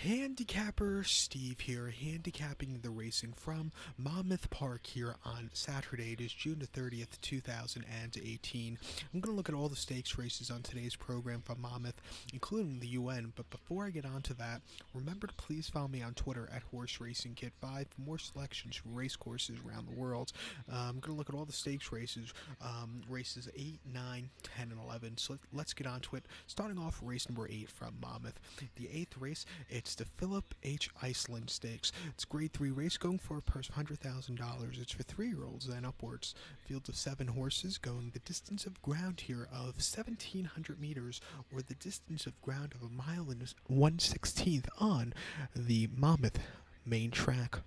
Handicapper Steve here, handicapping the racing from Monmouth Park here on Saturday. It is June the 30th, 2018. I'm going to look at all the stakes races on today's program from Monmouth, including the UN. But before I get on to that, remember to please follow me on Twitter at Horse Racing Kit 5 for more selections from race courses around the world. I'm going to look at all the stakes races, races 8, 9, 10, and 11. So let's get on to it. Starting off race number 8 from Monmouth. The 8th race, it's the Philip H. Iceland Stakes. It's a grade 3 race going for a purse of $100,000. It's for 3-year-olds and upwards. Field of 7 horses going the distance of ground here of 1,700 meters, or the distance of ground of a mile and 1/16th on the Monmouth main track.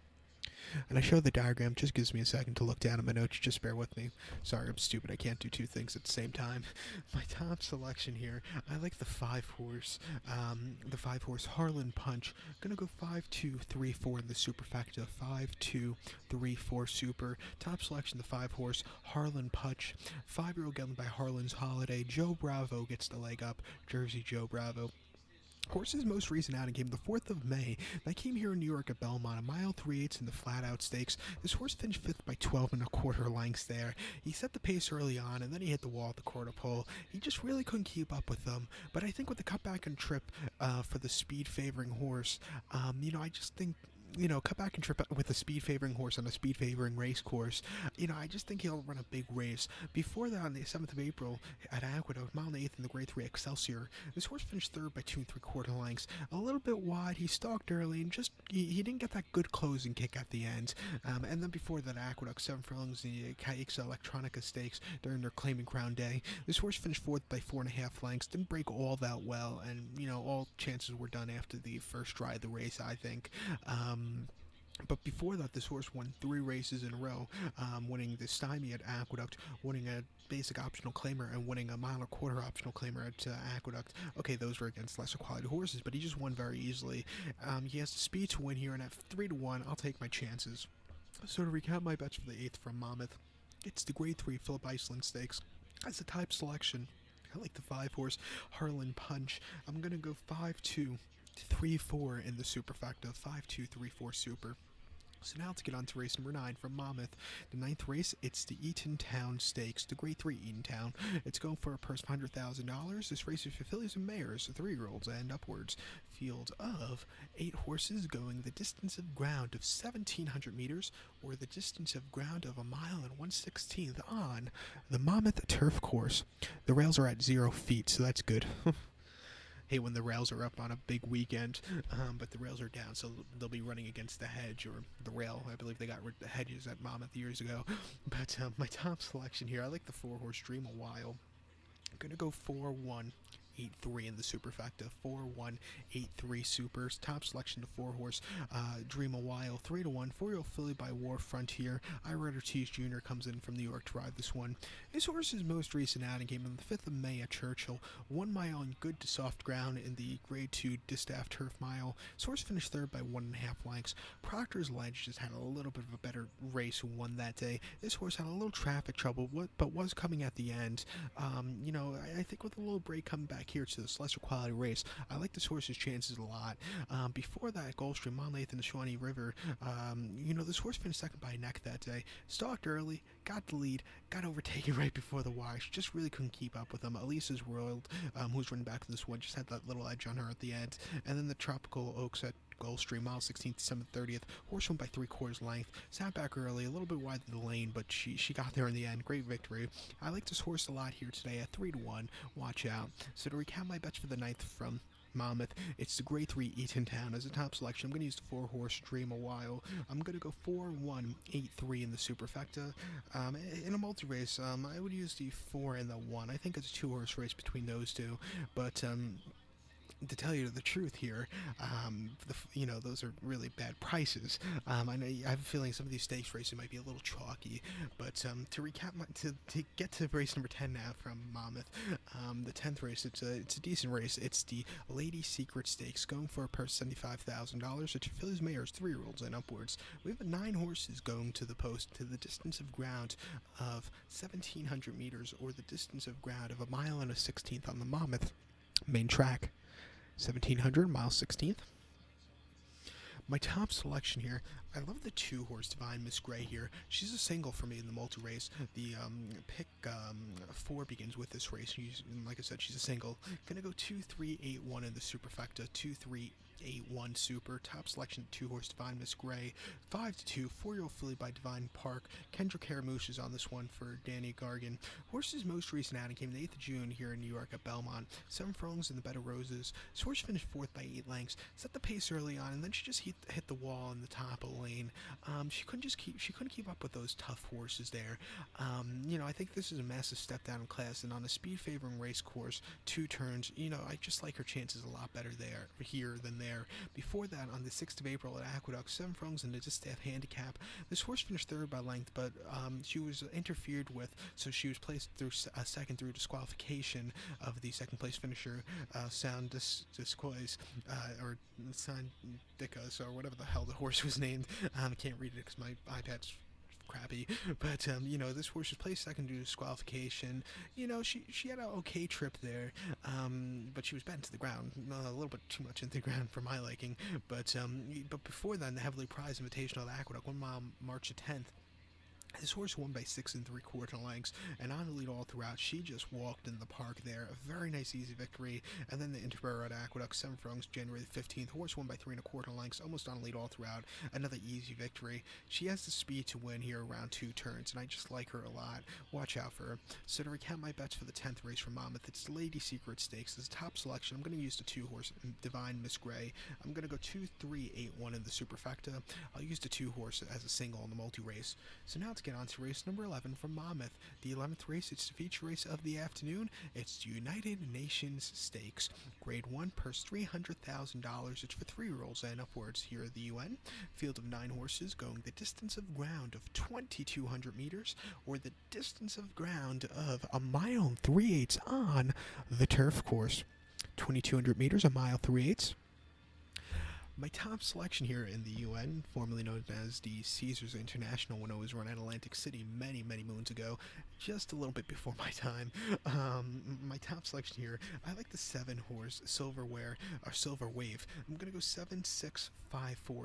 And I show the diagram, just gives me a second to look down at my notes, just bear with me. Sorry, I'm stupid, I can't do two things at the same time. My top selection here, I like the 5-horse, Harlan Punch. Gonna go 5-2-3-4 in the superfecta, 5-2-3-4 super. Top selection, the 5-horse, Harlan Punch. 5-year-old gelding by Harlan's Holiday. Joe Bravo gets the leg up, Jersey Joe Bravo. Horse's most recent outing came the 4th of May. That came here in New York at Belmont, a mile 3/8 in the flat-out stakes. This horse finished 5th by 12 1/4 lengths there. He set the pace early on, and then he hit the wall at the quarter pole. He just really couldn't keep up with them. But I think with the cutback and trip for the speed-favoring horse, I just think cut back and trip with a speed favoring horse on a speed favoring race course. I just think he'll run a big race. Before that, on the 7th of April at Aqueduct, mile and 8th in the grade 3 Excelsior, this horse finished 3rd by 2 3/4 lengths. A little bit wide, he stalked early, and he didn't get that good closing kick at the end. And then before that, Aqueduct, 7 furlongs in the Caixa Electronica Stakes during their claiming crown day. This horse finished 4th by 4.5 lengths, didn't break all that well, and all chances were done after the first try of the race, I think. But before that, this horse won 3 races in a row, winning the Stymie at Aqueduct, winning a basic optional claimer, and winning a 1.25 mile optional claimer at Aqueduct. Okay, those were against lesser quality horses, but he just won very easily. He has the speed to win here, and at 3-1, I'll take my chances. So to recap my bets for the 8th from Monmouth, it's the grade 3 Philip Iceland Stakes. As a type selection, I like the 5-horse Harlan Punch. I'm going to go 5-2-3-4 in the superfecta, 5-2-3-4 super. So now let's get on to race number 9 from Monmouth. The 9th race, it's the Eatontown Stakes, the grade 3 Eatontown. It's going for a purse of $100,000. This race is for fillies and mares, 3-year-olds and upwards. Field of 8 horses going the distance of ground of 1,700 meters, or the distance of ground of a mile and 1/16th on the Monmouth turf course. The rails are at 0 feet, so that's good. Hate when the rails are up on a big weekend, but the rails are down, so they'll be running against the hedge or the rail. I believe they got rid of the hedges at Monmouth years ago. But my top selection here, I like the 4-horse Dream a While. I'm going to go 4-1-8-3 in the superfecta, 4-1-8-3 supers. Top selection to 4-horse Dream a While, 3-1. 4-year-old filly by War Frontier. Ira Ortiz Jr. comes in from New York to ride this one. This horse's most recent outing came on the 5th of May at Churchill. 1 mile on good to soft ground in the grade 2 distaff turf mile. This horse finished 3rd by 1.5 lengths. Proctor's Ledge just had a little bit of a better race who won that day. This horse had a little traffic trouble, but was coming at the end. I think with a little break coming back here to this lesser quality race, I like this horse's chances a lot. Before that, Gulfstream, Monmouth, and the Shawnee River, this horse finished 2nd by a neck that day. Stalked early, got the lead, got overtaken right before the wire. She just really couldn't keep up with him. Elisa's World, who's running back to this one, just had that little edge on her at the end. And then the Tropical Oaks at Gulfstream, mile 16th, December 30th. Horse won by 3/4 length. Sat back early, a little bit wide of the lane, but she got there in the end. Great victory. I like this horse a lot here today at 3-1. Watch out. So to recap my bets for the 9th from Monmouth, it's the grade 3 Eatontown. As a top selection, I'm going to use the 4-horse Dream a While. I'm going to go 4-1-8-3 in the superfecta. In a multi-race, I would use the 4 and the 1. I think it's a 2-horse race between those two, but to tell you the truth here, those are really bad prices. I know I have a feeling some of these stakes races might be a little chalky, but to recap, to get to race number 10 now from Monmouth, the 10th race, it's a decent race. It's the Lady Secret Stakes, going for a purse $75,000. It's fillies, mares, 3-year-olds and upwards. We have 9 horses going to the post to the distance of ground of 1,700 meters, or the distance of ground of a mile and 1/16th on the Monmouth main track. 1,700, mile 16th. My top selection here, I love the 2 horse Divine Miss Gray here. She's a single for me in the multi race. The pick 4 begins with this race. Like I said, she's a single. Gonna go 2-3-8-1 in the superfecta. 2-3-8-1 super. Top selection 2 horse Divine Miss Gray. 5-2 4-year-old filly by Divine Park. Kendrick Haramouche is on this one for Danny Gargan. Horse's most recent outing came the 8th of June here in New York at Belmont. 7 furlongs in the Bed of Roses. This horse finished 4th by 8 lengths. Set the pace early on, and then she just hit the wall in the top of the lane. She couldn't keep up with those tough horses there. I think this is a massive step down in class, and on a speed favoring race course, 2 turns, I just like her chances a lot better here than there. Before that, on the 6th of April at Aqueduct, 7 furlongs in the distaff handicap. This horse finished 3rd by length, but she was interfered with, so she was placed through second through disqualification of the second place finisher, Sound Discoise, or Sound Dicas, or whatever the hell the horse was named. I can't read it because my iPad's crappy, but this horse was placed second due to disqualification. She had an okay trip there, but she was bent to the ground, a little bit too much into the ground for my liking. But before then, the heavily prized Invitational at Aqueduct, 1 mile, March the 10th. This horse won by 6 3/4 lengths, and on the lead all throughout. She just walked in the park there. A very nice, easy victory. And then the Interborough at Aqueduct, 7 furlongs, January the 15th. Horse won by 3 1/4 lengths, almost on the lead all throughout. Another easy victory. She has the speed to win here around 2 turns, and I just like her a lot. Watch out for her. So to recount my bets for the 10th race from Monmouth, it's the Lady Secret Stakes. It's a top selection. I'm going to use the 2 horse Divine Miss Gray. I'm going to go 2-3-8-1 in the superfecta. I'll use the 2 horse as a single in the multi-race. So now let's get on to race number 11 from Monmouth. The 11th race, it's the feature race of the afternoon. It's the United Nations Stakes. Grade 1, purse $300,000. It's for 3-year-olds and upwards here at the UN. Field of 9 horses going the distance of ground of 2,200 meters, or the distance of ground of 1 mile 3/8 on the turf course. 2,200 meters, 1 mile 3/8. My top selection here in the UN, formerly known as the Caesars International, when it was run at Atlantic City many, many moons ago, just a little bit before my time. My top selection here, I like the 7-horse Silver Wave. I'm going to go 7-6-5-4,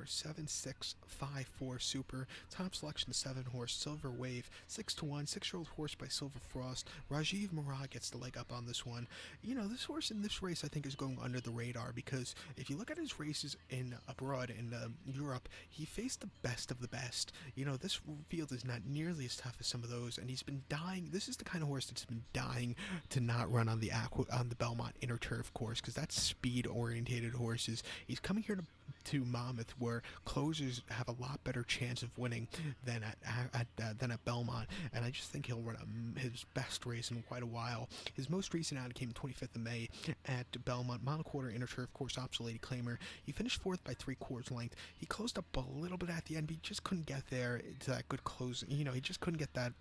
7-6-5-4 super. Top selection, 7-horse Silver Wave, 6-1, 6-year-old horse by Silver Frost. Rajiv Murad gets the leg up on this one. This horse in this race I think is going under the radar, because if you look at his races abroad in Europe, he faced the best of the best. This field is not nearly as tough as some of those, and he's been dying. This is the kind of horse that's been dying to not run on the Belmont Inner Turf course, because that's speed-orientated horses. He's coming here to Monmouth, where closers have a lot better chance of winning than at Belmont, and I just think he'll run his best race in quite a while. His most recent outing came 25th of May at Belmont, mile quarter Inner Turf course, opposite Lady Claimer. He finished 4th by 3/4 length. He closed up a little bit at the end, but he just couldn't get there to that good close. He just couldn't get that,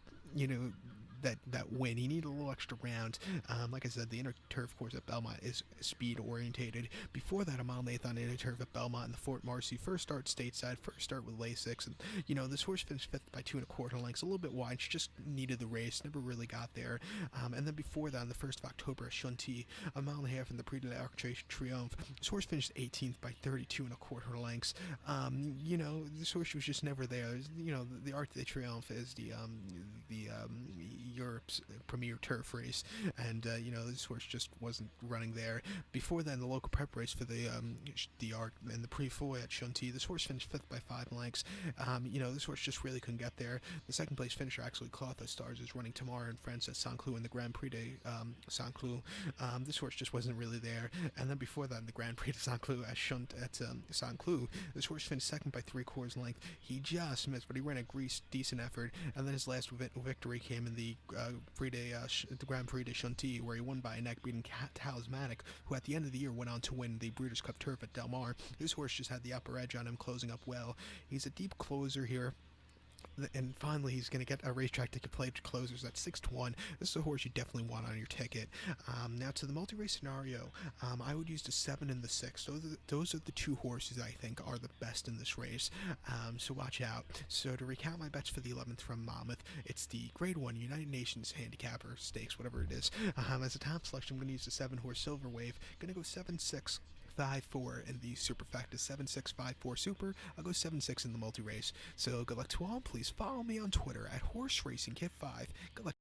that win. He needed a little extra round. Like I said, the Inner Turf course at Belmont is speed orientated. Before that, a mile and 1/8 on Inner Turf at Belmont in the Fort Marcy. First start stateside, first start with Lasix, and this horse finished 5th by 2 1/4 lengths, a little bit wide. She just needed the race, never really got there. And then before that, on the 1st of October at Shunti, a mile and 1/2 in the Prix de l'Arc Triomphe. This horse finished 18th by 32 1/4 lengths. This horse was just never there. The Arc de Triomphe is the Europe's premier turf race, and this horse just wasn't running there. Before then, the local prep race for the Arc and the Prix Foy at Shunti, this horse finished 5th by 5 lengths. This horse just really couldn't get there. The second place finisher, actually Clotha Stars, is running tomorrow in France at Saint-Cloud in the Grand Prix de Saint-Cloud. This horse just wasn't really there. And then before that, in the Grand Prix de Saint-Cloud at Saint-Cloud, this horse finished 2nd by 3/4 length. He just missed, but he ran a decent effort. And then his last victory came in the Grand Prix de Shunti, where he won by a neck, beating Talismanic, who at the end of the year went on to win the Breeders' Cup Turf at Del Mar. This horse just had the upper edge on him, closing up well. He's a deep closer here. And finally, he's going to get a racetrack ticket play to closers at 6-1. This is a horse you definitely want on your ticket. Now, to the multi-race scenario, I would use the 7 and the 6. Those are the 2 horses I think are the best in this race. So watch out. So to recount my bets for the 11th from Monmouth, it's the Grade 1 United Nations Handicap or Stakes, whatever it is. As a top selection, I'm going to use the 7-horse Silver Wave. Going to go 7-6. 7-6-5-4 in the superfecta. 7-6-5-4 super. I'll go 7-6 in the multi-race. So good luck to all. Please follow me on Twitter at horseracingkit5. Good luck.